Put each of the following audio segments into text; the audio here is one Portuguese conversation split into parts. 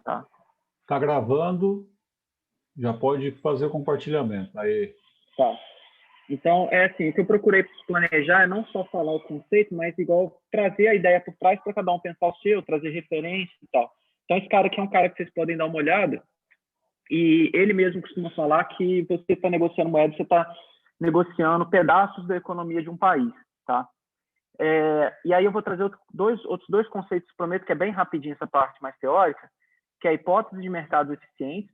Tá? Está gravando, já pode fazer o compartilhamento. Aí. Tá. Então, é assim, o que eu procurei planejar é não só falar o conceito, mas igual trazer a ideia por trás para cada um pensar o seu, trazer referência e tal. Então, esse cara aqui é um cara que vocês podem dar uma olhada, e ele mesmo costuma falar que você está negociando moeda, você está negociando pedaços da economia de um país, tá? E aí eu vou trazer outros dois conceitos, prometo que é bem rapidinho essa parte mais teórica, que é a hipótese de mercados eficientes,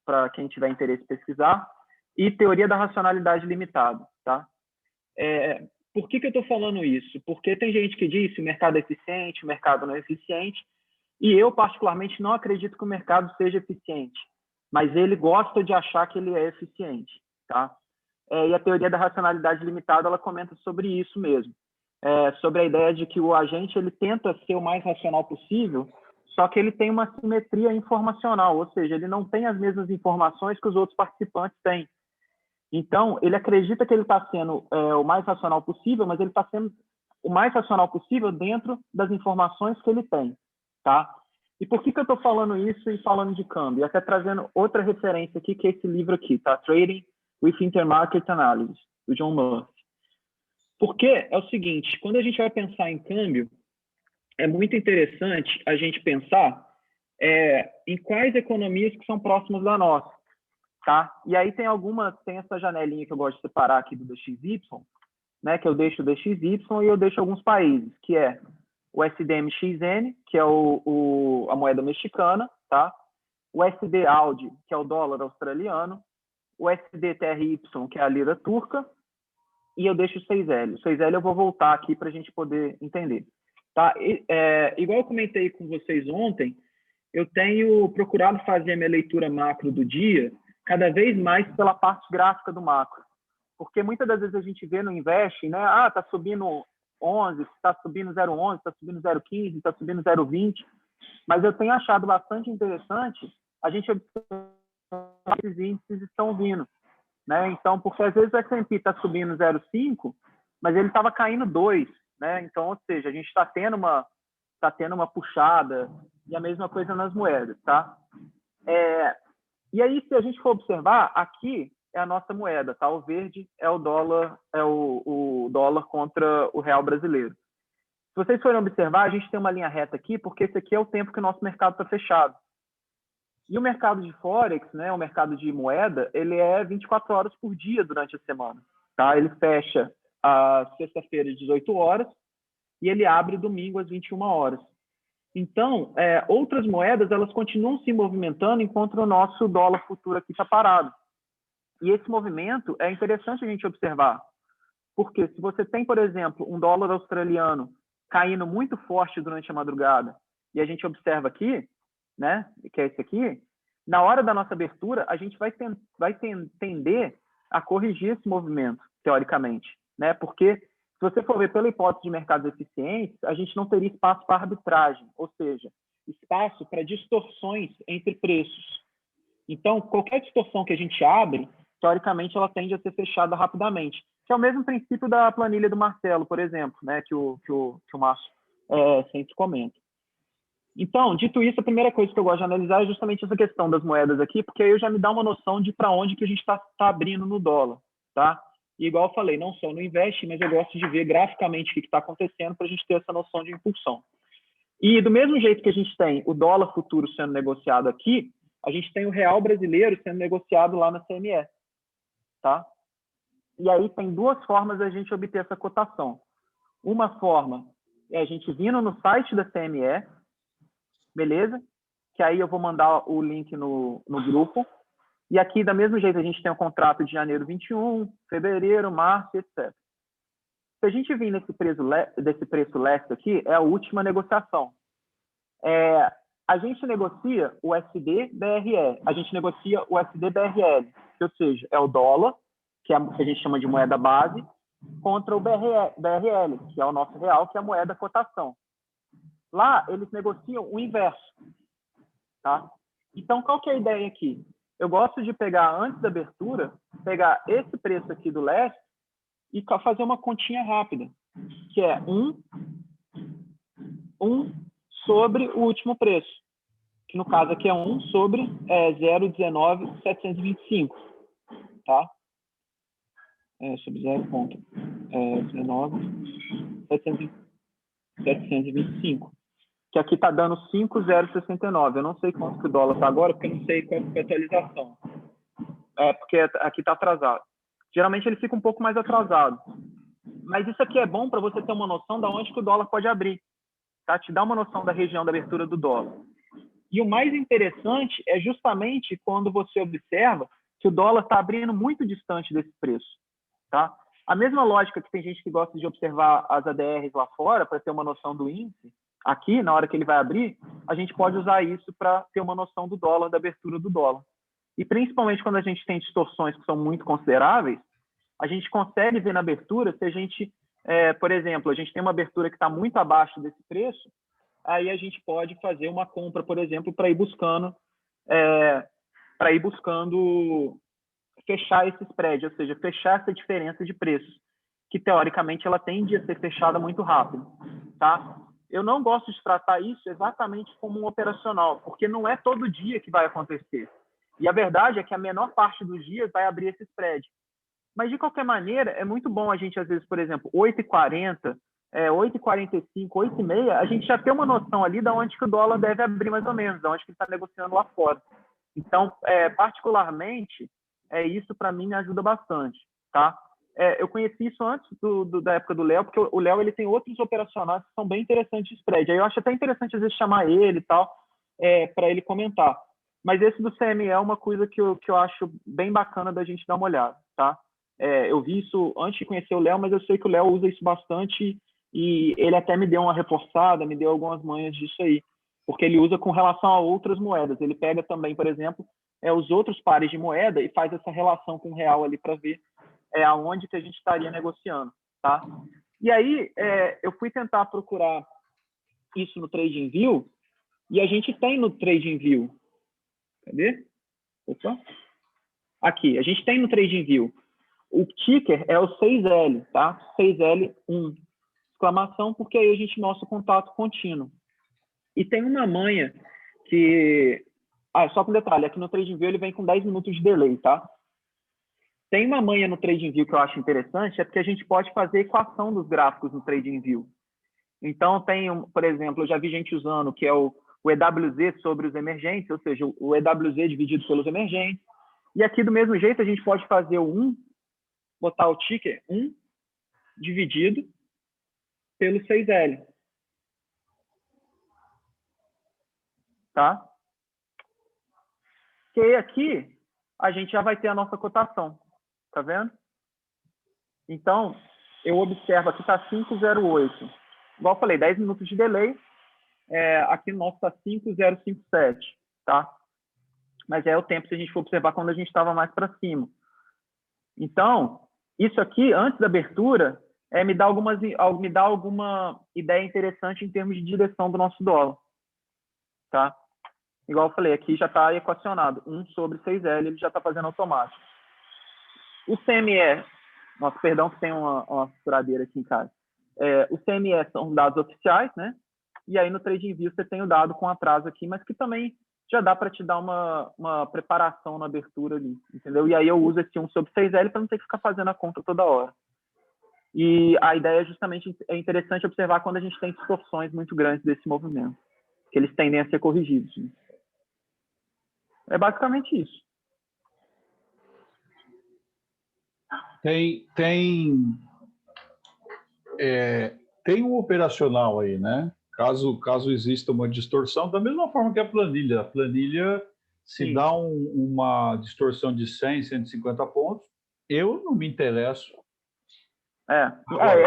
para quem tiver interesse em pesquisar, e teoria da racionalidade limitada, tá? Por que eu estou falando isso? Porque tem gente que diz que o mercado é eficiente, o mercado não é eficiente, e eu, particularmente, não acredito que o mercado seja eficiente, mas ele gosta de achar que ele é eficiente, tá? E a teoria da racionalidade limitada, ela comenta sobre isso mesmo, sobre a ideia de que o agente ele tenta ser o mais racional possível, só que ele tem uma simetria informacional, ou seja, ele não tem as mesmas informações que os outros participantes têm. Então, ele acredita que ele está sendo o mais racional possível, mas ele está sendo o mais racional possível dentro das informações que ele tem, tá? E por que eu estou falando isso e falando de câmbio? Até trazendo outra referência aqui, que é esse livro aqui, tá? Trading with Intermarket Analysis, do John Murphy. Porque é o seguinte, quando a gente vai pensar em câmbio, é muito interessante a gente pensar em quais economias que são próximas da nossa, tá? E aí tem essa janelinha que eu gosto de separar aqui do DXY, né, que eu deixo o DXY e eu deixo alguns países, que é o SDMXN, que é a moeda mexicana, tá? O SD-AUD, que é o dólar australiano, o SDTRY, que é a lira turca, e eu deixo o 6L. O 6L eu vou voltar aqui para a gente poder entender. Tá? Igual eu comentei com vocês ontem, eu tenho procurado fazer a minha leitura macro do dia cada vez mais pela parte gráfica do macro. Porque muitas das vezes a gente vê no Invest, né? Ah, está subindo 11, está subindo 0,11, está subindo 0,15, está subindo 0,20. Mas eu tenho achado bastante interessante a gente observar que esses índices estão vindo. Né? Então, porque às vezes o S&P está subindo 0,5, mas ele estava caindo 2, né? Então, ou seja, a gente está tendo uma puxada, e a mesma coisa nas moedas, tá? E aí, se a gente for observar, aqui é a nossa moeda, tá? O verde é o dólar, o dólar contra o real brasileiro. Se vocês forem observar, a gente tem uma linha reta aqui, porque esse aqui é o tempo que o nosso mercado está fechado. E o mercado de Forex, né, o mercado de moeda, ele é 24 horas por dia durante a semana. Tá? Ele fecha a sexta-feira às 18 horas e ele abre domingo às 21 horas. Então, outras moedas, elas continuam se movimentando enquanto o nosso dólar futuro aqui está parado. E esse movimento é interessante a gente observar. Porque se você tem, por exemplo, um dólar australiano caindo muito forte durante a madrugada, e a gente observa aqui, né, que é esse aqui, na hora da nossa abertura, a gente vai tender a corrigir esse movimento, teoricamente, né? Porque se você for ver pela hipótese de mercados eficientes, a gente não teria espaço para arbitragem, ou seja, espaço para distorções entre preços. Então, qualquer distorção que a gente abre, teoricamente, ela tende a ser fechada rapidamente, que é o mesmo princípio da planilha do Marcelo, por exemplo, né, que o Márcio sempre comenta. Então, dito isso, a primeira coisa que eu gosto de analisar é justamente essa questão das moedas aqui, porque aí eu já me dá uma noção de para onde que a gente está abrindo no dólar, tá? E igual eu falei, não só no Invest, mas eu gosto de ver graficamente o que está acontecendo para a gente ter essa noção de impulsão. E do mesmo jeito que a gente tem o dólar futuro sendo negociado aqui, a gente tem o real brasileiro sendo negociado lá na CME, tá? E aí tem duas formas da gente obter essa cotação. Uma forma é a gente vindo no site da CME, beleza? Que aí eu vou mandar o link no grupo. E aqui, da mesmo jeito, a gente tem o contrato de janeiro 21, fevereiro, março, etc. Se a gente vir desse preço leste aqui, é a última negociação. A gente negocia o USD-BRL, a gente negocia o USD-BRL, ou seja, é o dólar, que a gente chama de moeda base, contra o BRL, que é o nosso real, que é a moeda cotação. Lá, eles negociam o inverso. Tá? Então, qual que é a ideia aqui? Eu gosto de pegar, antes da abertura, pegar esse preço aqui do leste e fazer uma continha rápida, que é 1 sobre o último preço, que no caso aqui é 1 sobre 0,19725, tá? Sobre 0,19725, que aqui está dando 5,069. Eu não sei quanto que o dólar está agora, porque eu não sei qual é a atualização. Porque aqui está atrasado. Geralmente ele fica um pouco mais atrasado. Mas isso aqui é bom para você ter uma noção de onde que o dólar pode abrir. Tá? Te dá uma noção da região da abertura do dólar. E o mais interessante é justamente quando você observa que o dólar está abrindo muito distante desse preço. Tá? A mesma lógica que tem gente que gosta de observar as ADRs lá fora para ter uma noção do índice, aqui, na hora que ele vai abrir, a gente pode usar isso para ter uma noção do dólar, da abertura do dólar. E principalmente quando a gente tem distorções que são muito consideráveis, a gente consegue ver na abertura se a gente, por exemplo, a gente tem uma abertura que está muito abaixo desse preço, aí a gente pode fazer uma compra, por exemplo, para ir buscando fechar esse spread, ou seja, fechar essa diferença de preços, que teoricamente ela tende a ser fechada muito rápido, tá? Eu não gosto de tratar isso exatamente como um operacional, porque não é todo dia que vai acontecer. E a verdade é que a menor parte dos dias vai abrir esse spread. Mas, de qualquer maneira, é muito bom a gente, às vezes, por exemplo, 8h40, 8h45, 8h30, a gente já tem uma noção ali de onde que o dólar deve abrir mais ou menos, de onde que ele está negociando lá fora. Então, particularmente, isso para mim me ajuda bastante, tá? Eu conheci isso antes da época do Léo, porque o Léo ele tem outros operacionais que são bem interessantes de spread. Aí eu acho até interessante, às vezes, chamar ele e tal, para ele comentar. Mas esse do CME é uma coisa que eu acho bem bacana da gente dar uma olhada, tá? Eu vi isso antes de conhecer o Léo, mas eu sei que o Léo usa isso bastante e ele até me deu uma reforçada, me deu algumas manhas disso aí, porque ele usa com relação a outras moedas. Ele pega também, por exemplo, os outros pares de moeda e faz essa relação com o real ali para ver aonde que a gente estaria negociando, tá? E aí, eu fui tentar procurar isso no TradingView e a gente tem no TradingView. Cadê? Opa. Aqui, a gente tem no TradingView. O ticker é o 6L, tá? 6L1. Exclamação, porque aí a gente mostra o contato contínuo. E tem uma manha que... só com detalhe, aqui no TradingView ele vem com 10 minutos de delay, tá? Tem uma manha no TradingView que eu acho interessante, é porque a gente pode fazer equação dos gráficos no TradingView. Então, por exemplo, eu já vi gente usando que é o EWZ sobre os emergentes, ou seja, o EWZ dividido pelos emergentes. E aqui, do mesmo jeito, a gente pode fazer o 1, botar o ticker 1 dividido pelo 6L. Tá? Que aí aqui a gente já vai ter a nossa cotação. Tá vendo? Então, eu observo aqui está 5,08. Igual eu falei, 10 minutos de delay. Aqui no nosso está 5,057. Tá? Mas é o tempo se a gente for observar quando a gente estava mais para cima. Então, isso aqui, antes da abertura, me dá alguma ideia interessante em termos de direção do nosso dólar. Tá? Igual eu falei, aqui já está equacionado. 1 sobre 6L, ele já está fazendo automático. O CME, nossa, perdão que tem uma furadeira aqui em casa. O CME são dados oficiais, né? E aí no TradingView você tem o dado com atraso aqui, mas que também já dá para te dar uma preparação na abertura ali, entendeu? E aí eu uso esse 1 sobre 6L para não ter que ficar fazendo a conta toda hora. E a ideia justamente é interessante observar quando a gente tem distorções muito grandes desse movimento, que eles tendem a ser corrigidos. Né? É basicamente isso. Tem um operacional aí, né? Caso exista uma distorção, da mesma forma que a planilha se Sim. dá uma distorção de 100, 150 pontos, eu não me interesso.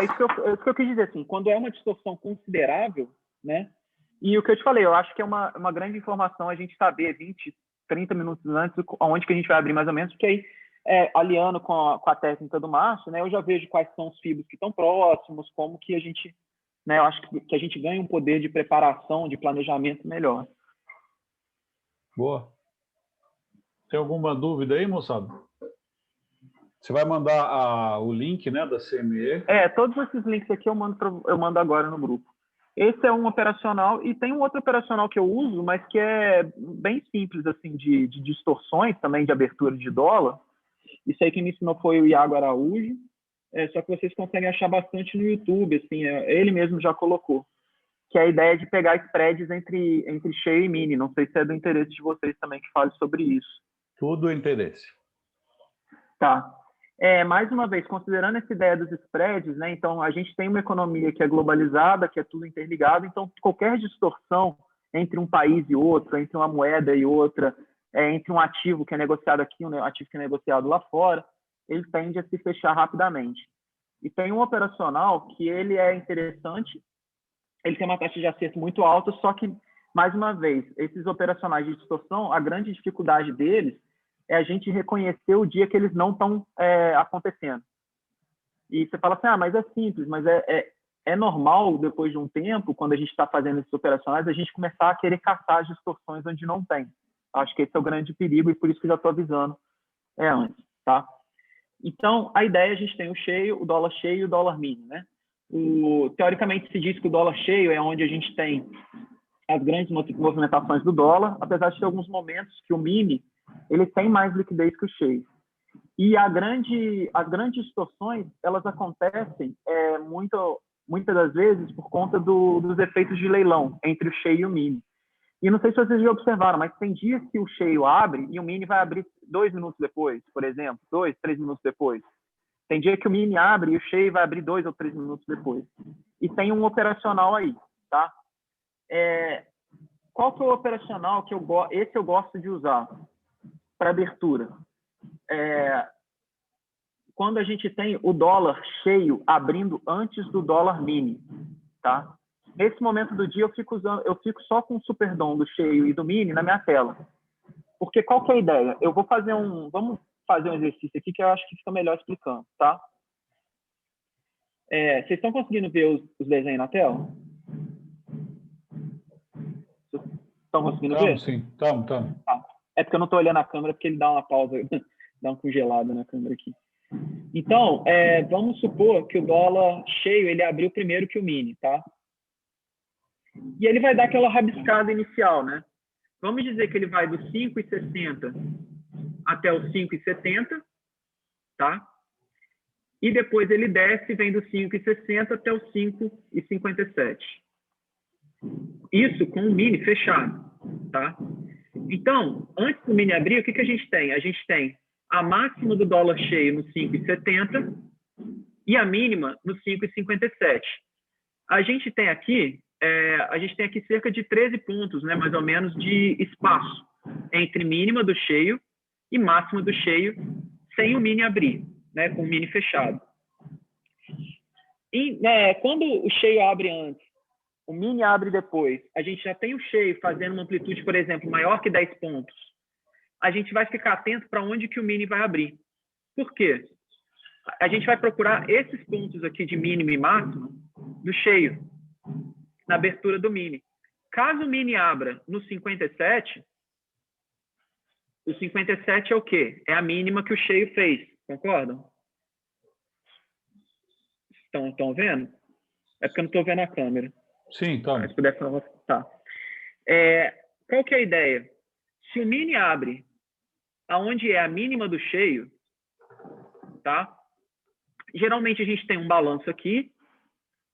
Isso que eu quis dizer, assim, quando é uma distorção considerável, né? E o que eu te falei, eu acho que é uma grande informação a gente saber 20, 30 minutos antes aonde que a gente vai abrir mais ou menos, porque aí, aliando com a técnica do Márcio, né, eu já vejo quais são os fibos que estão próximos, como que a gente, né, eu acho que a gente ganha um poder de preparação, de planejamento melhor. Boa. Tem alguma dúvida aí, moçada? Você vai mandar o link, né, da CME? Todos esses links aqui eu mando agora no grupo. Esse é um operacional, e tem um outro operacional que eu uso, mas que é bem simples, assim, de distorções também, de abertura de dólar. Isso aí quem me ensinou foi o Iago Araújo, só que vocês conseguem achar bastante no YouTube, assim, ele mesmo já colocou, que é a ideia de pegar spreads entre cheio e mini. Não sei se é do interesse de vocês também que fale sobre isso. Tudo interesse. Tá. Mais uma vez, considerando essa ideia dos spreads, né, então a gente tem uma economia que é globalizada, que é tudo interligado, então qualquer distorção entre um país e outro, entre uma moeda e outra, entre um ativo que é negociado aqui, um ativo que é negociado lá fora, ele tende a se fechar rapidamente. E tem um operacional que ele é interessante, ele tem uma taxa de acerto muito alta, só que, mais uma vez, esses operacionais de distorção, a grande dificuldade deles é a gente reconhecer o dia que eles não estão acontecendo. E você fala assim, mas é simples, mas é normal, depois de um tempo, quando a gente está fazendo esses operacionais, a gente começar a querer caçar as distorções onde não tem. Acho que esse é o grande perigo e por isso que eu já estou avisando antes, tá? Então, a ideia, a gente tem o cheio, o dólar cheio e o dólar mínimo, né? Teoricamente, se diz que o dólar cheio é onde a gente tem as grandes movimentações do dólar, apesar de ter alguns momentos que o mini ele tem mais liquidez que o cheio. E as grandes distorções, elas acontecem muitas das vezes por conta dos efeitos de leilão entre o cheio e o mini. E não sei se vocês já observaram, mas tem dias que o cheio abre e o mini vai abrir 2 minutos depois, por exemplo, 2, 3 minutos depois. Tem dia que o mini abre e o cheio vai abrir 2 ou 3 minutos depois. E tem um operacional aí, tá? Qual que é o operacional que esse eu gosto de usar para abertura? Quando a gente tem o dólar cheio abrindo antes do dólar mini, tá? Nesse momento do dia eu fico só com o Superdom do cheio e do mini na minha tela. Porque qual que é a ideia? Vamos fazer um exercício aqui que eu acho que fica melhor explicando, tá? Vocês estão conseguindo ver os desenhos na tela? Estão conseguindo ver? Sim, estamos. Tá. É porque eu não estou olhando a câmera, porque ele dá uma pausa, dá um congelado na câmera aqui. Então, vamos supor que o dólar cheio ele abriu primeiro que o mini, tá? E ele vai dar aquela rabiscada inicial, né? Vamos dizer que ele vai do 5,60 até o 5,70, tá? E depois ele desce e vem do 5,60 até o 5,57. Isso com o mini fechado, tá? Então, antes do mini abrir, o que a gente tem? A gente tem a máxima do dólar cheio no 5,70 e a mínima no 5,57. A gente tem aqui cerca de 13 pontos, né, mais ou menos, de espaço entre mínima do cheio e máxima do cheio sem o mini abrir, né, com o mini fechado. E quando o cheio abre antes, o mini abre depois, a gente já tem o cheio fazendo uma amplitude, por exemplo, maior que 10 pontos, a gente vai ficar atento para onde que o mini vai abrir. Por quê? A gente vai procurar esses pontos aqui de mínimo e máximo no cheio, na abertura do mini. Caso o mini abra no 57, o 57 é o quê? É a mínima que o cheio fez, concordam? Estão vendo? É porque eu não estou vendo a câmera. Sim, tá. Se puder falar, tá. Qual que é a ideia? Se o mini abre aonde é a mínima do cheio, tá? Geralmente a gente tem um balanço aqui,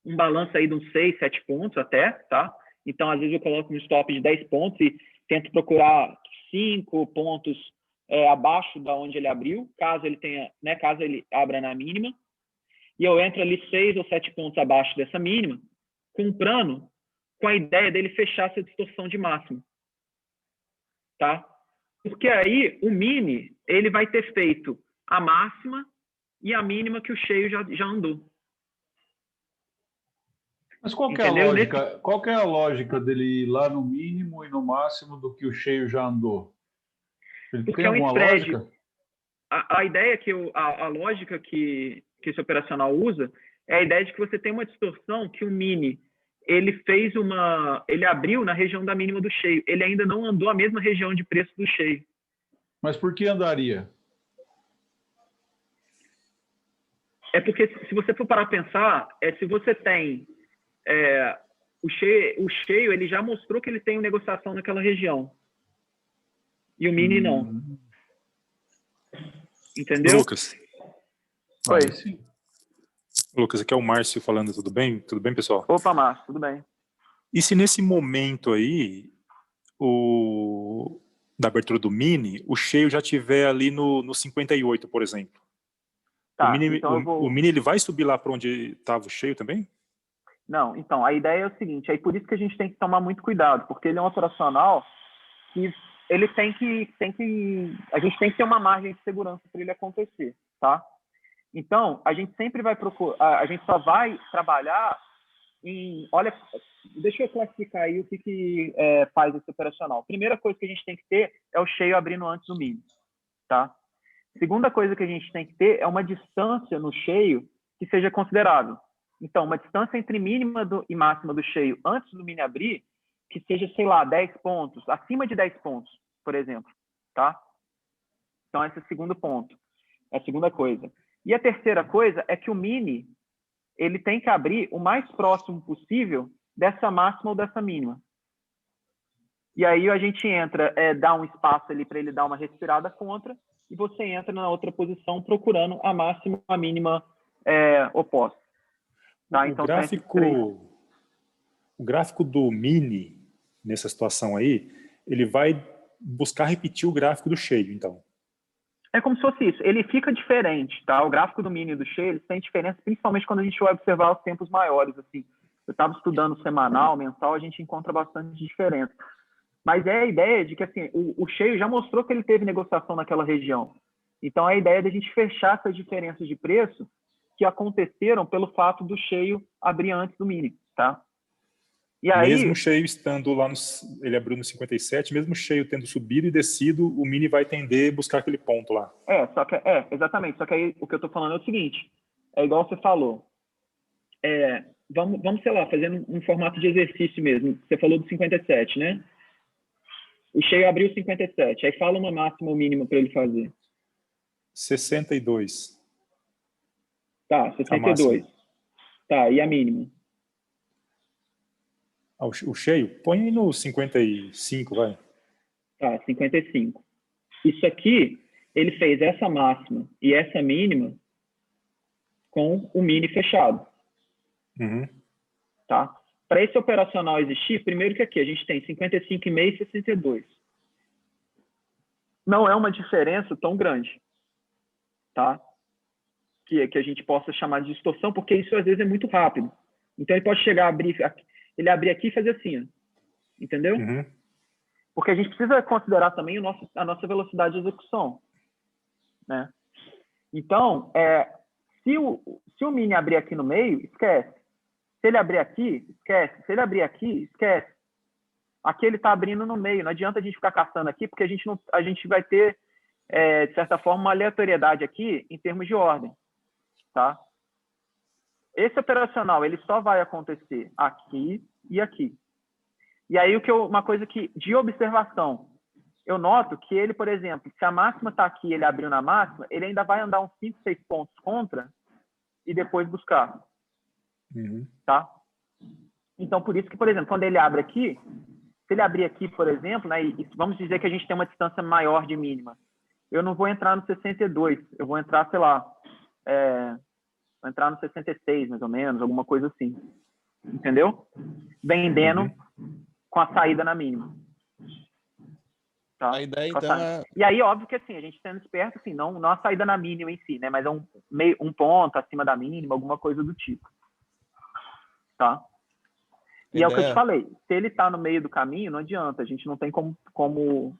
um balanço aí de uns 6, 7 pontos até, tá? Então, às vezes eu coloco um stop de 10 pontos e tento procurar 5 pontos abaixo da onde ele abriu, caso ele abra na mínima. E eu entro ali 6 ou 7 pontos abaixo dessa mínima, comprando com a ideia dele fechar essa distorção de máximo, tá? Porque aí o mini, ele vai ter feito a máxima e a mínima que o cheio já andou. Mas qual que é a lógica? Qual que é a lógica dele ir lá no mínimo e no máximo do que o cheio já andou? Ele Porque tem alguma lógica? A ideia a lógica que esse operacional usa é a ideia de que você tem uma distorção que o mini ele abriu na região da mínima do cheio. Ele ainda não andou a mesma região de preço do cheio. Mas por que andaria? É porque, se você for parar a pensar, se você tem o cheio ele já mostrou que ele tem negociação naquela região. E o mini não. Entendeu? Lucas. Oi. Lucas, aqui é o Márcio falando, tudo bem? Tudo bem, pessoal? Opa, Márcio, tudo bem. E se nesse momento aí, da abertura do mini, o cheio já tiver ali no 58, por exemplo? Tá, o mini ele vai subir lá para onde estava o cheio também? Não, então, a ideia é o seguinte, aí por isso que a gente tem que tomar muito cuidado, porque ele é um operacional que ele a gente tem que ter uma margem de segurança para ele acontecer, tá? Então, a gente sempre vai procurar, a gente só vai trabalhar olha, deixa eu classificar aí o que faz esse operacional. Primeira coisa que a gente tem que ter é o cheio abrindo antes do mini, tá? Segunda coisa que a gente tem que ter é uma distância no cheio que seja considerável. Então, uma distância entre mínima e máxima do cheio antes do mini abrir, que seja, sei lá, 10 pontos, acima de 10 pontos, por exemplo, tá? Então, esse é o segundo ponto, é a segunda coisa. E a terceira coisa é que o mini, ele tem que abrir o mais próximo possível dessa máxima ou dessa mínima. E aí a gente entra, dá um espaço ali para ele dar uma respirada contra, e você entra na outra posição procurando a máxima ou a mínima oposta. Tá? Então, o gráfico do mini, nessa situação aí, ele vai buscar repetir o gráfico do cheio, então. É como se fosse isso. Ele fica diferente, tá? O gráfico do mini e do cheio, eles têm diferença, principalmente quando a gente vai observar os tempos maiores, assim. Eu estava estudando semanal, mensal, a gente encontra bastante diferença. Mas é a ideia de que, assim, o cheio já mostrou que ele teve negociação naquela região. Então, é a ideia da gente fechar essas diferenças de preço que aconteceram pelo fato do cheio abrir antes do mini, tá? E aí, mesmo cheio estando lá, ele abriu no 57, mesmo cheio tendo subido e descido, o mini vai tender a buscar aquele ponto lá. Exatamente. Só que aí o que eu estou falando é o seguinte, é igual você falou, vamos, sei lá, fazendo um formato de exercício mesmo. Você falou do 57, né? O cheio abriu 57, aí fala uma máxima ou mínima para ele fazer. 62. Tá, 62. Tá, e a mínima? O cheio? Põe aí no 55, vai. Tá, 55. Isso aqui, ele fez essa máxima e essa mínima com o mini fechado. Uhum. Tá? Para esse operacional existir, primeiro que aqui a gente tem 55,5 e 62. Não é uma diferença tão grande, tá? Que a gente possa chamar de distorção, porque isso às vezes é muito rápido. Então ele pode chegar a abrir aqui e fazer assim, ó. Entendeu? Uhum. Porque a gente precisa considerar também a nossa velocidade de execução, né? Então, se o mini abrir aqui no meio, esquece. Se ele abrir aqui, esquece. Se ele abrir aqui, esquece. Aqui ele está abrindo no meio. Não adianta a gente ficar caçando aqui, porque a gente vai ter, de certa forma, uma aleatoriedade aqui em termos de ordem, tá? Esse operacional ele só vai acontecer aqui e aqui. E aí uma coisa de observação, eu noto que ele, por exemplo, se a máxima está aqui, ele abriu na máxima, ele ainda vai andar uns 5, 6 pontos contra e depois buscar. Uhum. Tá? Então, por isso que, por exemplo, quando ele abre aqui, se ele abrir aqui, por exemplo, né, e vamos dizer que a gente tem uma distância maior de mínima, eu não vou entrar no 62, eu vou entrar, sei lá, vou entrar no 66, mais ou menos, alguma coisa assim. Entendeu? Vendendo com a saída na mínima. Tá? A ideia, então, E aí, óbvio que, assim, a gente sendo esperto, assim, não a saída na mínima em si, né? Mas é um ponto acima da mínima, alguma coisa do tipo. Tá? E é o que eu te falei. Se ele tá no meio do caminho, não adianta. A gente não tem como...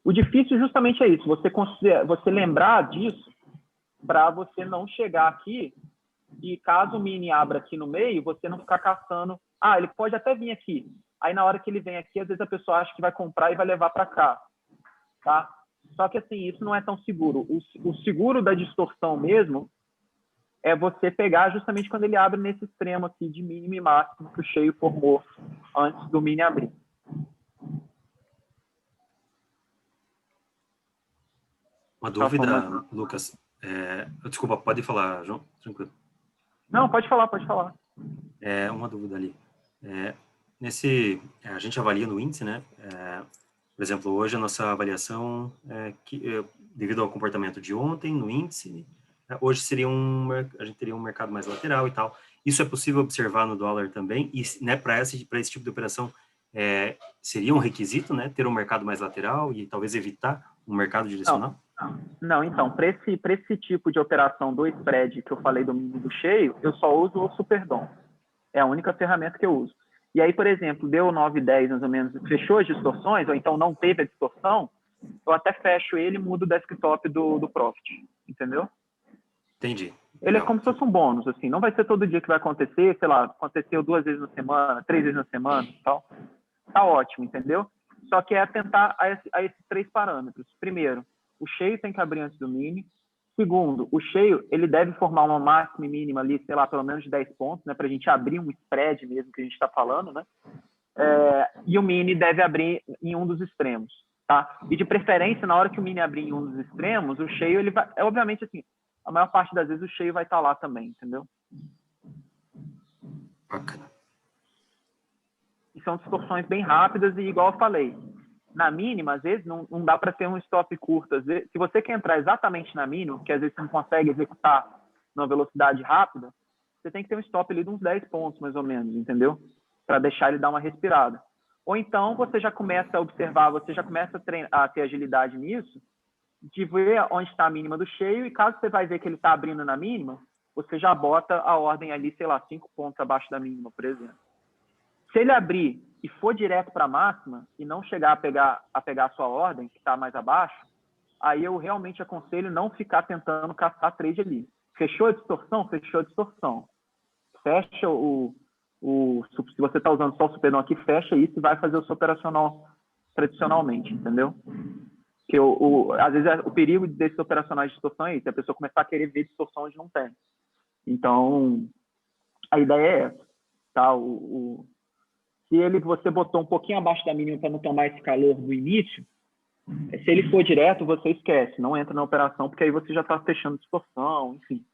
O difícil justamente é isso. Você lembrar disso para você não chegar aqui e caso o mini abra aqui no meio, você não ficar caçando. Ah, ele pode até vir aqui. Aí, na hora que ele vem aqui, às vezes a pessoa acha que vai comprar e vai levar para cá. Tá? Só que, assim, isso não é tão seguro. O seguro da distorção mesmo é você pegar justamente quando ele abre nesse extremo aqui de mínimo e máximo que o cheio formou antes do mini abrir. Uma dúvida, Lucas. Desculpa, pode falar, João? Tranquilo. Não, pode falar. Uma dúvida ali. A gente avalia no índice, né? Por exemplo, hoje a nossa avaliação devido ao comportamento de ontem no índice, hoje a gente teria um mercado mais lateral e tal. Isso é possível observar no dólar também, e, né, para esse tipo de operação seria um requisito, né, ter um mercado mais lateral e talvez evitar um mercado direcional? Não, então, para esse tipo de operação do spread que eu falei do mínimo do cheio, eu só uso o Superdom. É a única ferramenta que eu uso. E aí, por exemplo, deu 9,10 mais ou menos, fechou as distorções, ou então não teve a distorção, eu até fecho ele e mudo o desktop do Profit, entendeu? Entendi. Ele é como se fosse um bônus, assim, não vai ser todo dia que vai acontecer, sei lá, aconteceu 2 vezes na semana, 3 vezes na semana e tal. Tá ótimo, entendeu? Só que é atentar a esses 3 parâmetros. Primeiro, o cheio tem que abrir antes do mini. Segundo, o cheio, ele deve formar uma máxima e mínima ali, sei lá, pelo menos de 10 pontos, né, para a gente abrir um spread mesmo que a gente está falando, né? E o mini deve abrir em um dos extremos, tá? E de preferência, na hora que o mini abrir em um dos extremos, o cheio, ele vai, obviamente, assim, a maior parte das vezes o cheio vai estar lá também, entendeu? Bacana. E são distorções bem rápidas e, igual eu falei, na mínima, às vezes, não dá para ter um stop curto. Às vezes, se você quer entrar exatamente na mínima, porque às vezes você não consegue executar numa velocidade rápida, você tem que ter um stop ali de uns 10 pontos, mais ou menos, entendeu? Para deixar ele dar uma respirada. Ou então, você já começa a observar, você já começa a ter agilidade nisso, de ver onde está a mínima do cheio, e caso você vai ver que ele está abrindo na mínima, você já bota a ordem ali, sei lá, 5 pontos abaixo da mínima, por exemplo. Se ele abrir e for direto para a máxima e não chegar a pegar a sua ordem, que está mais abaixo, aí eu realmente aconselho não ficar tentando caçar trade ali. Fechou a distorção? Fechou a distorção. Fecha se você está usando só o Superdom aqui, fecha isso e vai fazer o seu operacional tradicionalmente, entendeu? Que às vezes o perigo desses operacionais de distorção é isso, a pessoa começar a querer ver distorção onde não tem. Então, a ideia é essa, tá? Se você botou um pouquinho abaixo da mínima para não tomar esse calor do início, se ele for direto, você esquece, não entra na operação, porque aí você já está fechando distorção, enfim.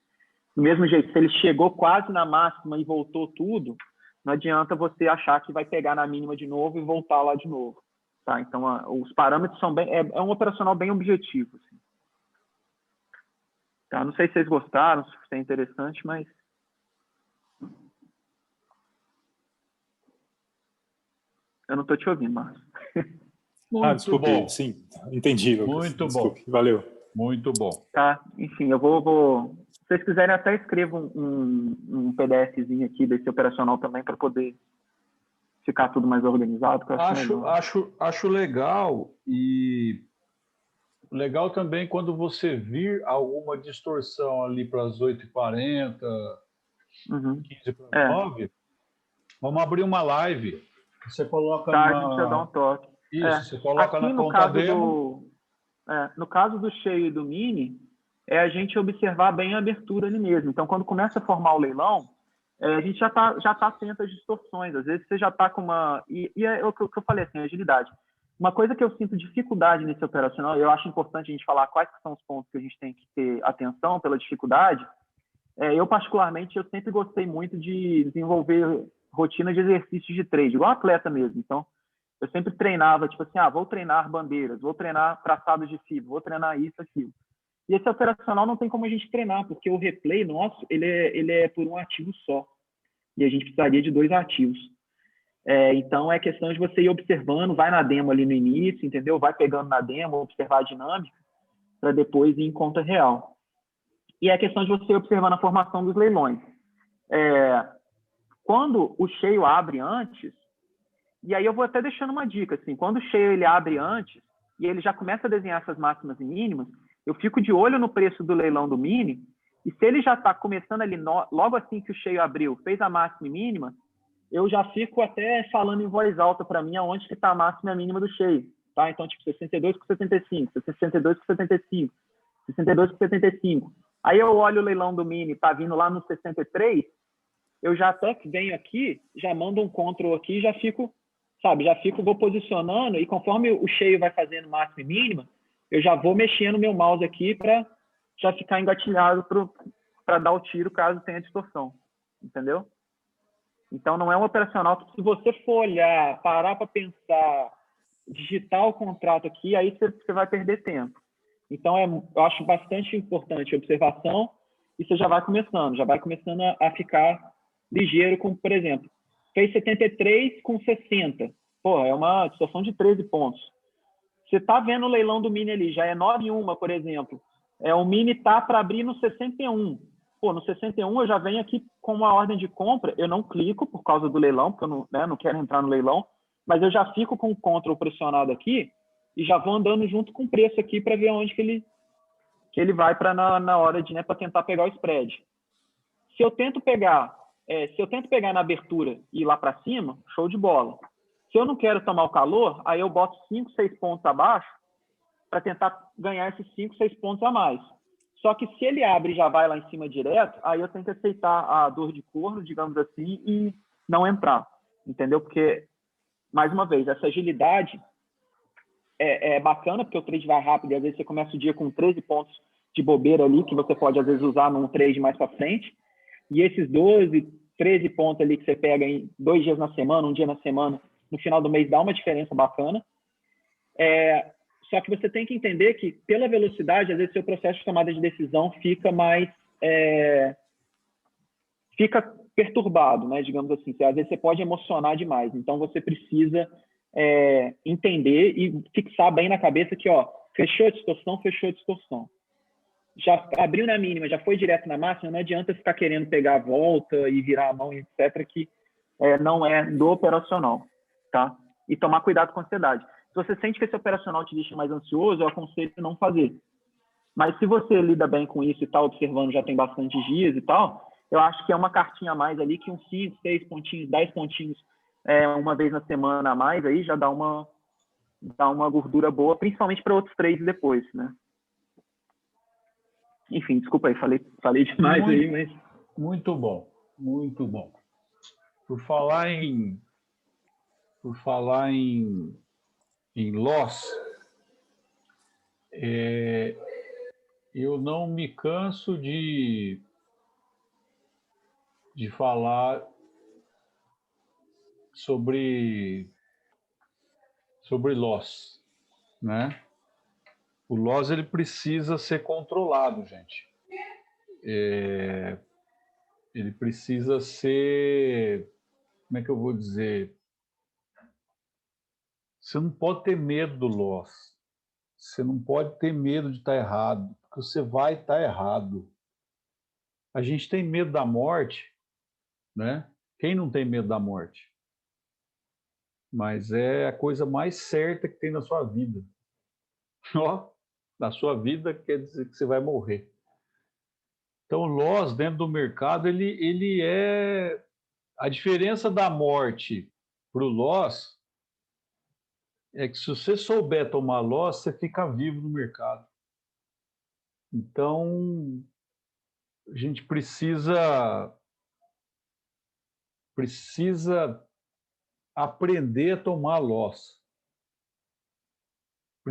Do mesmo jeito, se ele chegou quase na máxima e voltou tudo, não adianta você achar que vai pegar na mínima de novo e voltar lá de novo. Tá? Então, os parâmetros são bem... É um operacional bem objetivo. Assim. Tá? Não sei se vocês gostaram, se é interessante, mas... Eu não estou te ouvindo, Márcio. Desculpe, bom. Sim, entendi, Lucas. Muito desculpe. bom. Valeu. Muito bom. Tá, enfim, eu vou... Se vocês quiserem, até escrevo um PDFzinho aqui desse operacional também para poder ficar tudo mais organizado. Acho legal, e legal também quando você vir alguma distorção ali para as 8h40, 15 para 9, vamos abrir uma live. Você coloca a gente já dá um toque. Isso, você coloca aqui na conta demo. No caso do cheio e do mini, é a gente observar bem a abertura ali mesmo. Então, quando começa a formar o leilão, a gente já tá atento às distorções. Às vezes você já está com uma... E é o que eu falei, assim, agilidade. Uma coisa que eu sinto dificuldade nesse operacional, e eu acho importante a gente falar quais são os pontos que a gente tem que ter atenção pela dificuldade, eu particularmente, eu sempre gostei muito de desenvolver rotina de exercícios de trade, igual atleta mesmo. Então, eu sempre treinava, tipo assim, vou treinar bandeiras, vou treinar traçado de FIBO, vou treinar isso, aquilo. E esse operacional não tem como a gente treinar, porque o replay nosso, ele é por um ativo só. E a gente precisaria de 2 ativos. Então, é questão de você ir observando, vai na demo ali no início, entendeu? Vai pegando na demo, observar a dinâmica, para depois ir em conta real. E é questão de você observar a formação dos leilões. Quando o cheio abre antes, e aí eu vou até deixando uma dica, assim, quando o cheio ele abre antes, e ele já começa a desenhar essas máximas e mínimas, eu fico de olho no preço do leilão do mini, e se ele já está começando ali, logo assim que o cheio abriu, fez a máxima e mínima, eu já fico até falando em voz alta para mim aonde que está a máxima e a mínima do cheio. Tá? Então, tipo, 62,75, 62,75, 62,75. Aí eu olho o leilão do mini, tá vindo lá no 63, eu já até venho aqui, já mando um control aqui, já fico, vou posicionando, e conforme o cheio vai fazendo máxima e mínima, eu já vou mexendo meu mouse aqui para já ficar engatilhado para dar o tiro caso tenha distorção. Entendeu? Então, não é um operacional que, se você for olhar, parar para pensar, digitar o contrato aqui, aí você vai perder tempo. Então, eu acho bastante importante a observação e você já vai começando a ficar ligeiro, como, por exemplo, fez 73 com 60. Pô, é uma distorção de 13 pontos. Você está vendo o leilão do Mini ali, já é 9-1, por exemplo. O Mini tá para abrir no 61. Pô, no 61 eu já venho aqui com uma ordem de compra, eu não clico por causa do leilão, porque eu não quero entrar no leilão, mas eu já fico com o control pressionado aqui e já vou andando junto com o preço aqui para ver onde que ele vai na hora de, para tentar pegar o spread. Se eu tento pegar na abertura e ir lá para cima, show de bola. Se eu não quero tomar o calor, aí eu boto 5, 6 pontos abaixo para tentar ganhar esses 5, 6 pontos a mais. Só que se ele abre e já vai lá em cima direto, aí eu tenho que aceitar a dor de corno, digamos assim, e não entrar, entendeu? Porque, mais uma vez, essa agilidade é bacana, porque o trade vai rápido e às vezes você começa o dia com 13 pontos de bobeira ali, que você pode às vezes usar num trade mais para frente, e esses 12, 13 pontos ali que você pega em 2 dias na semana, um dia na semana, no final do mês dá uma diferença bacana. Só que você tem que entender que, pela velocidade, às vezes seu processo de tomada de decisão fica mais... fica perturbado, né? Digamos assim. Às vezes você pode emocionar demais. Então, você precisa entender e fixar bem na cabeça que, fechou a distorção. Já abriu na mínima, já foi direto na máxima, não adianta ficar querendo pegar a volta e virar a mão, etc., que não é do operacional, tá? E tomar cuidado com a ansiedade. Se você sente que esse operacional te deixa mais ansioso, eu aconselho não fazer. Mas se você lida bem com isso e está observando já tem bastante dias e tal, eu acho que é uma cartinha a mais ali, que uns 5, 6 pontinhos, 10 pontinhos uma vez na semana a mais, aí já dá uma gordura boa, principalmente para outros trades depois, né? Enfim, desculpa aí, falei demais aí, mas... Muito bom, muito bom. Por falar em loss, eu não me canso de falar sobre loss, né? O loss ele precisa ser controlado, gente. Ele precisa ser, como é que eu vou dizer? Você não pode ter medo do loss. Você não pode ter medo de estar errado, porque você vai estar errado. A gente tem medo da morte, né? Quem não tem medo da morte? Mas é a coisa mais certa que tem na sua vida. Na sua vida quer dizer que você vai morrer. Então, o loss dentro do mercado, ele é... A diferença da morte para o loss é que se você souber tomar loss, você fica vivo no mercado. Então, a gente precisa aprender a tomar loss. A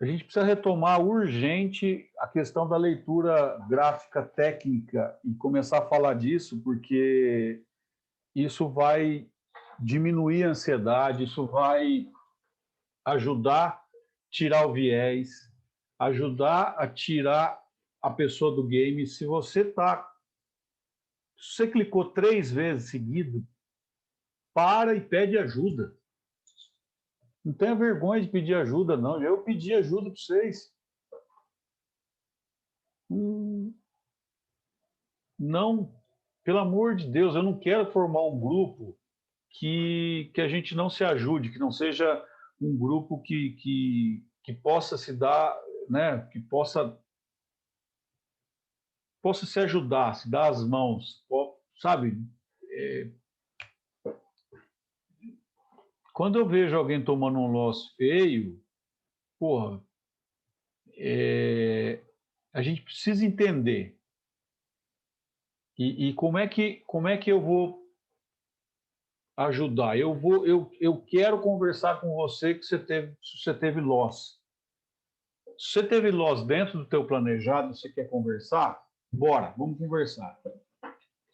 gente precisa retomar urgente a questão da leitura gráfica técnica e começar a falar disso, porque isso vai diminuir a ansiedade, isso vai ajudar a tirar o viés, ajudar a tirar a pessoa do game. Se você clicou 3 vezes seguido, para e pede ajuda. Não tenha vergonha de pedir ajuda, não. Eu pedi ajuda para vocês. Não, pelo amor de Deus, eu não quero formar um grupo que a gente não se ajude, que não seja um grupo que possa se dar, né, que possa se ajudar, se dar as mãos, sabe? Quando eu vejo alguém tomando um loss feio, porra, a gente precisa entender. E como é que eu vou ajudar? Eu quero conversar com você que você teve loss. Se você teve loss dentro do teu planejado, você quer conversar? Bora, vamos conversar.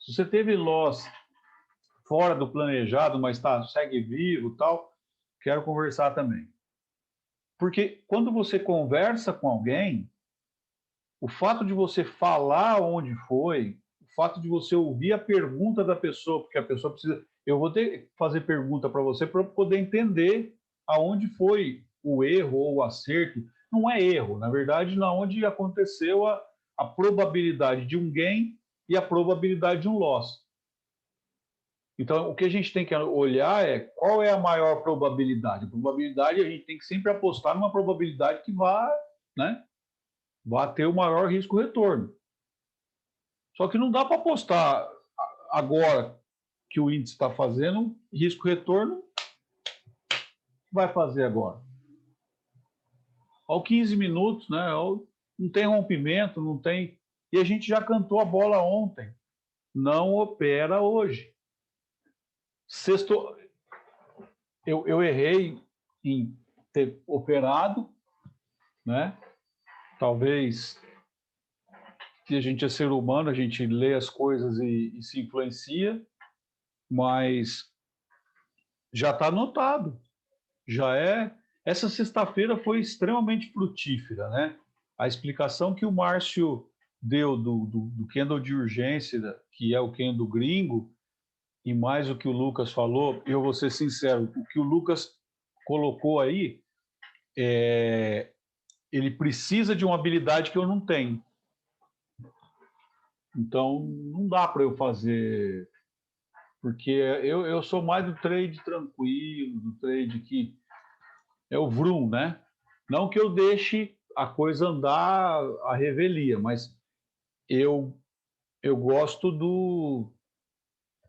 Se você teve loss fora do planejado, mas segue vivo, tal, quero conversar também. Porque quando você conversa com alguém, o fato de você falar onde foi, o fato de você ouvir a pergunta da pessoa, porque a pessoa precisa... Eu vou ter que fazer pergunta para você para poder entender aonde foi o erro ou o acerto. Não é erro, na verdade, na onde aconteceu a probabilidade de um gain e a probabilidade de um loss. Então, o que a gente tem que olhar é qual é a maior probabilidade. A probabilidade, a gente tem que sempre apostar numa probabilidade que vá, né, vá ter o maior risco-retorno. Só que não dá para apostar agora que o índice está fazendo, risco-retorno vai fazer agora. Ao 15 minutos, né, não tem rompimento, não tem... E a gente já cantou a bola ontem. Não opera hoje. Sexto, eu errei em ter operado, né? Talvez, se a gente é ser humano, a gente lê as coisas e se influencia, mas já está anotado. Já é... Essa sexta-feira foi extremamente frutífera, né? A explicação que o Márcio deu do candle de urgência, que é o candle gringo, e mais o que o Lucas falou, eu vou ser sincero, o que o Lucas colocou aí, ele precisa de uma habilidade que eu não tenho. Então, não dá para eu fazer, porque eu sou mais do trade tranquilo, do trade que é o vroom, né? Não que eu deixe a coisa andar à revelia, mas eu gosto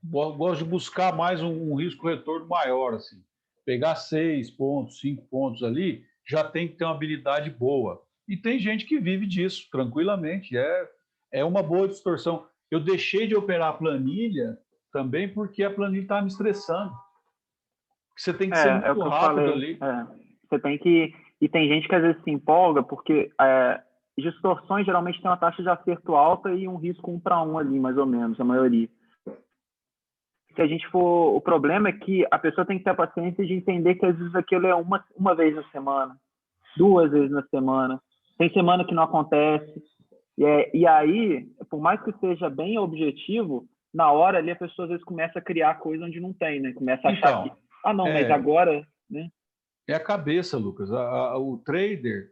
gosto de buscar mais um risco-retorno maior, assim. Pegar 6 pontos, 5 pontos ali, já tem que ter uma habilidade boa. E tem gente que vive disso tranquilamente, é uma boa distorção. Eu deixei de operar a planilha também porque a planilha estava me estressando. Você tem que ser muito rápido ali. Você tem que... E tem gente que às vezes se empolga porque distorções geralmente têm uma taxa de acerto alta e um risco 1 para 1 ali, mais ou menos, a maioria. Se a gente for... O problema é que a pessoa tem que ter a paciência de entender que às vezes aquilo é uma vez na semana, 2 vezes na semana. Tem semana que não acontece. E aí, por mais que seja bem objetivo, na hora ali a pessoa às vezes começa a criar coisa onde não tem, né? Começa a achar que... mas agora... né? É a cabeça, Lucas. O trader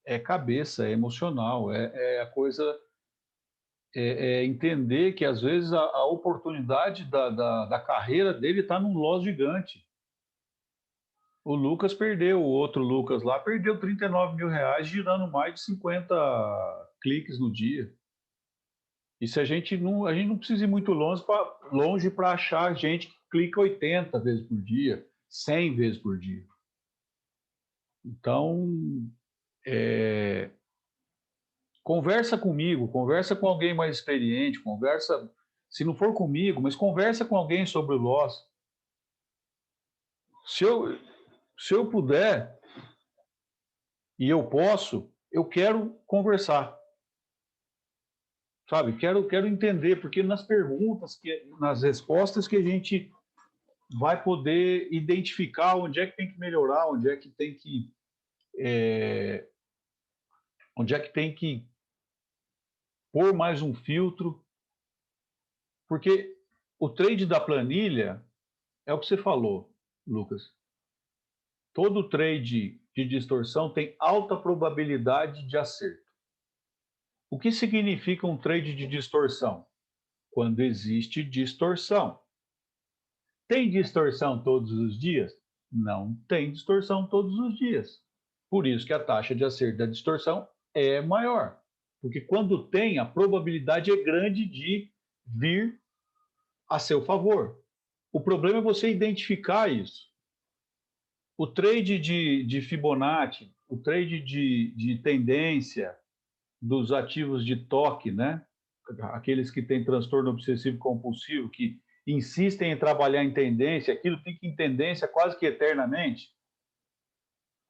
é cabeça, é emocional, é a coisa... É entender que, às vezes, a oportunidade da carreira dele está num loss gigante. O Lucas perdeu, o outro Lucas lá perdeu 39 mil reais girando mais de 50 cliques no dia. E se a gente não precisa ir muito longe para achar gente que clica 80 vezes por dia, 100 vezes por dia. Então, conversa comigo, conversa com alguém mais experiente, conversa, se não for comigo, mas conversa com alguém sobre o loss. Se eu puder, e eu posso, eu quero conversar. Sabe? Quero entender, porque nas perguntas, nas respostas que a gente vai poder identificar onde é que tem que melhorar, onde é que tem que pôr mais um filtro. Porque o trade da planilha é o que você falou, Lucas. Todo trade de distorção tem alta probabilidade de acerto. O que significa um trade de distorção? Quando existe distorção. Tem distorção todos os dias? Não tem distorção todos os dias. Por isso que a taxa de acerto da distorção é maior. Porque quando tem, a probabilidade é grande de vir a seu favor. O problema é você identificar isso. O trade de Fibonacci, o trade de tendência dos ativos de TOC, né? Aqueles que têm transtorno obsessivo compulsivo, que insistem em trabalhar em tendência, aquilo fica em tendência quase que eternamente.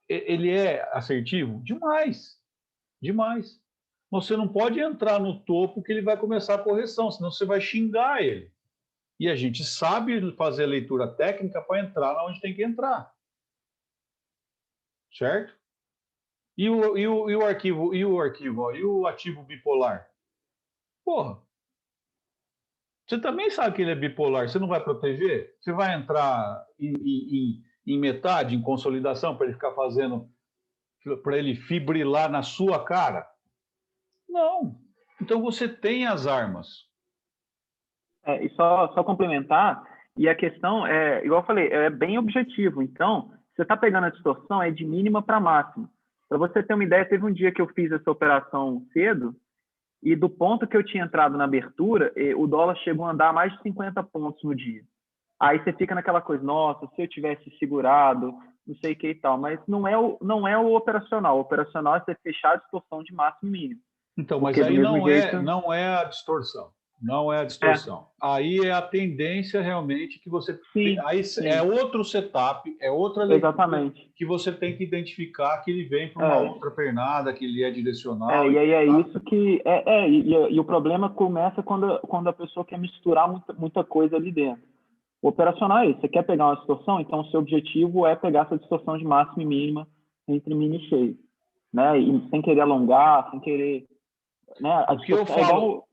Ele é assertivo? Demais. Demais. você não pode entrar no topo que ele vai começar a correção, senão você vai xingar ele. E a gente sabe fazer leitura técnica para entrar onde tem que entrar. Certo? E o ativo bipolar? Porra, você também sabe que ele é bipolar, você não vai proteger? Você vai entrar em metade, em consolidação, para ele ficar fazendo, para ele fibrilar na sua cara? Não. Então você tem as armas. E só complementar, e a questão é, igual eu falei, é bem objetivo. Então, você está pegando a distorção, é de mínima para máxima. Para você ter uma ideia, teve um dia que eu fiz essa operação cedo, e do ponto que eu tinha entrado na abertura, o dólar chegou a andar mais de 50 pontos no dia. Aí você fica naquela coisa, nossa, se eu tivesse segurado, não sei o que e tal. Mas não é o operacional. O operacional é você fechar a distorção de máximo e mínimo. Então, mas aí não é a distorção. Não é a distorção. Aí é a tendência realmente que você tem. Aí é outro setup, é outra leitura. Exatamente. Que você tem que identificar que ele vem para uma outra pernada, que ele é direcional. E aí é isso que... E o problema começa quando a pessoa quer misturar muita coisa ali dentro. O operacional é isso. Você quer pegar uma distorção? Então, o seu objetivo é pegar essa distorção de máxima e mínima entre mini e cheio. Né? E sem querer alongar, sem querer... Né? O que eu falo...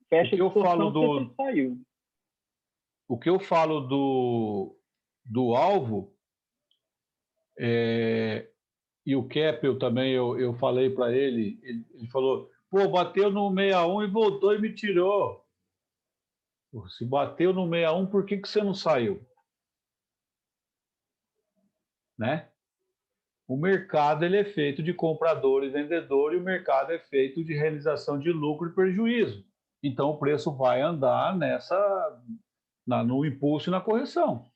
Fecha o que eu falo saiu. O que eu falo do alvo, e o Keppel também, eu falei para ele, ele falou, pô, bateu no 61 e voltou e me tirou. Pô, se bateu no 61, por que você não saiu? Né? O mercado ele é feito de comprador e vendedor, e o mercado é feito de realização de lucro e prejuízo. Então, o preço vai andar no impulso e na correção,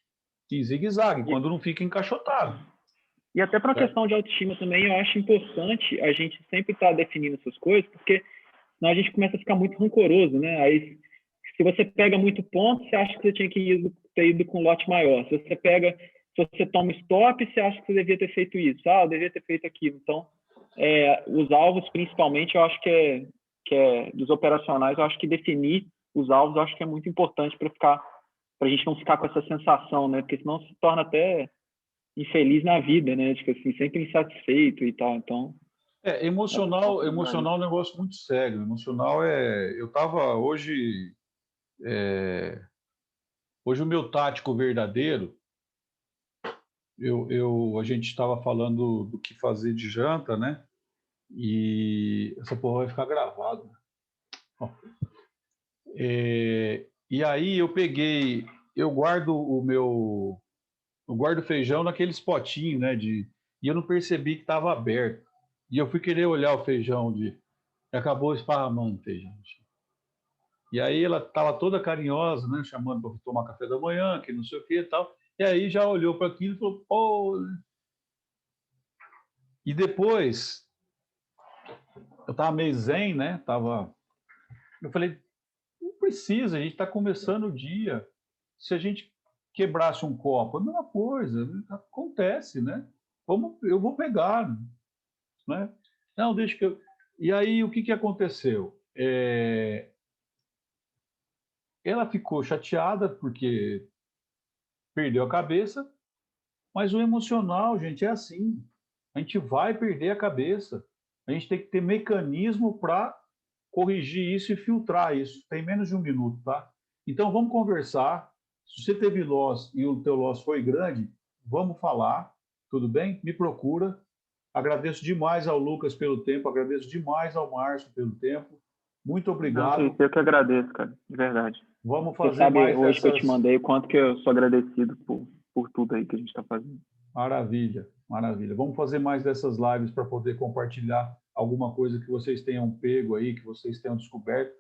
em zigue-zague, quando não fica encaixotado. E até para a questão de autoestima também, eu acho importante a gente sempre estar definindo essas coisas, porque senão a gente começa a ficar muito rancoroso, né? Aí, se você pega muito ponto, você acha que você tinha que ter ido com um lote maior. Se você toma stop, você acha que você devia ter feito isso. Eu devia ter feito aquilo. Então, os alvos, principalmente, eu acho que dos operacionais, eu acho que definir os alvos, eu acho que é muito importante para a gente não ficar com essa sensação, né? Porque senão se torna até infeliz na vida, né? Tipo assim, sempre insatisfeito e tal. Então, emocional é um negócio muito sério. Emocional eu estava hoje o meu tático verdadeiro, a gente estava falando do que fazer de janta, né? E essa porra vai ficar gravada. E aí eu guardo feijão naqueles potinhos, né? E eu não percebi que estava aberto. E eu fui querer olhar o feijão e acabou esparramando o feijão. E aí ela estava toda carinhosa, né? Chamando para tomar café da manhã, que não sei o que e tal. E aí já olhou para aquilo e falou, pô. E depois eu estava meio zen, né? Eu falei, não precisa, a gente está começando o dia. Se a gente quebrasse um copo, é a mesma coisa, acontece, né? Eu vou pegar, né? Não, deixa que eu... E aí, o que aconteceu? Ela ficou chateada porque perdeu a cabeça, mas o emocional, gente, é assim. A gente vai perder a cabeça. A gente tem que ter mecanismo para corrigir isso e filtrar isso. Tem menos de 1 minuto, tá? Então, vamos conversar. Se você teve loss e o teu loss foi grande, vamos falar, tudo bem? Me procura. Agradeço demais ao Lucas pelo tempo, agradeço demais ao Márcio pelo tempo. Muito obrigado. Não, eu que agradeço, cara, de verdade. Vamos fazer você sabe mais hoje que eu te mandei o quanto que eu sou agradecido por tudo aí que a gente está fazendo. Maravilha, maravilha. Vamos fazer mais dessas lives para poder compartilhar alguma coisa que vocês tenham pego aí, que vocês tenham descoberto.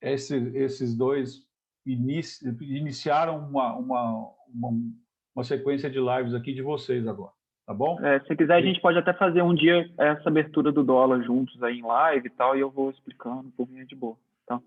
Esses dois iniciaram uma sequência de lives aqui de vocês agora, tá bom? Se quiser, a gente pode até fazer um dia essa abertura do dólar juntos aí em live e tal, e eu vou explicando por mim de boa. Tá?